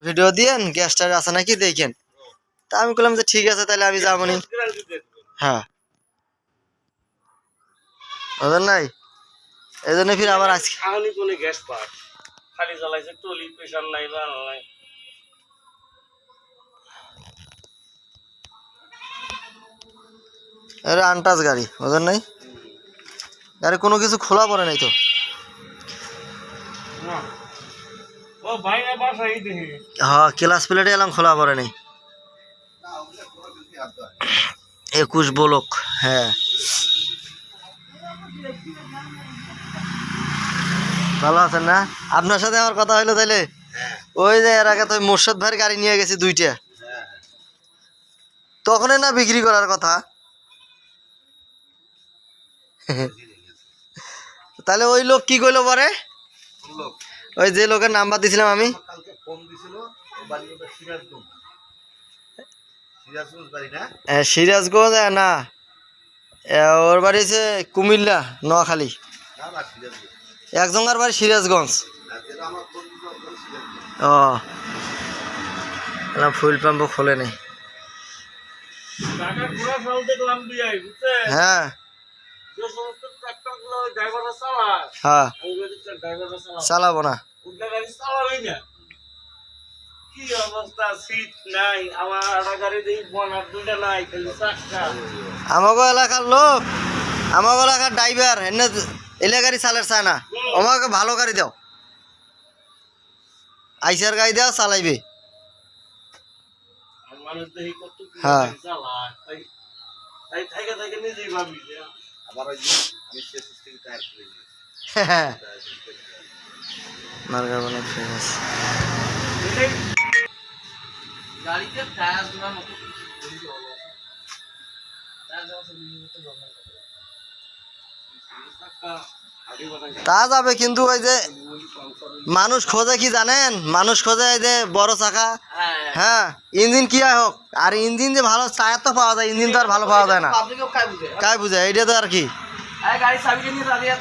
Video দিয়েন গ্যাসটা আছে নাকি দেখেন। তা আমি বললাম যে ঠিক আছে তাহলে আমি যাবো নি। হ্যাঁ ওদের নাই এই জন্য ফির আবার আজকে গ্যাস পাক খালি জ্বালাইছে টলি প্রেশার নাই বা নাই। আরে আনটাচ গাড়ি ওদের নাই গাড়ি কোনো কিছু খোলা পড়ে নাই তো। ও ভাই না বাসাই দেখি হ্যাঁ ক্লাস প্লেটে এলাম খোলা পড়ে নাই 21 ব্লক। হ্যাঁ ভালো আছেন না? আপনার সাথে আমার কথা হইলো তাইলে ওই যে এর আগে তো মোর্শেদ ভাইয়ের গাড়ি নিয়ে গেছি 2টা, তখনই না বিক্রি করার কথা। তাহলে ওই লোক কি কইলো পরে? ওই যে লোকের নাম্বার দিছিলাম আমি, সিরাজগঞ্জ না, ওর বাড়ি হচ্ছে কুমিল্লা নোয়াখালী, একজনের বাড়ি সিরাজগঞ্জ। ও ফুল পাম্প খোলে নেই। হ্যাঁ হ্যাঁ চালাবো না। কি অবস্থা, সিট নাই, আমার গাড়ি দিয়ে বনার দুইটা নাই, খালি চাকা। আমাকে এলাকার লোক, আমাকে এলাকার ড্রাইভার এনে এলাকারই চালের চায় না, আমাকে ভালো গাড়ি দাও, আইসার গাড়ি দাও চালাইবে। মানুষ দেখি কত হ্যাঁ চালায়, তাই থেকে থেকে নিজেই ভাবি যে আবার ওই আমি শেষ থেকে টায়ার খুলে নিয়েছি। হ্যাঁ মার্গার বলে ফেমাস গাড়িতে টায়ার দেওয়ার মতো তা যাবে, কিন্তু ওই যে মানুষ খোঁজে কি জানেন, মানুষ খোঁজে এই যে বড় চাকা। হ্যাঁ ইঞ্জিন কি হোক, আর ইঞ্জিন যে ভালো টায়ার তো পাওয়া যায়, ইঞ্জিন তো আর ভালো পাওয়া যায় না। কাই বুঝে এইটা তো আর কি। গাড়ি চাবি নিয়ে দাঁড়িয়ে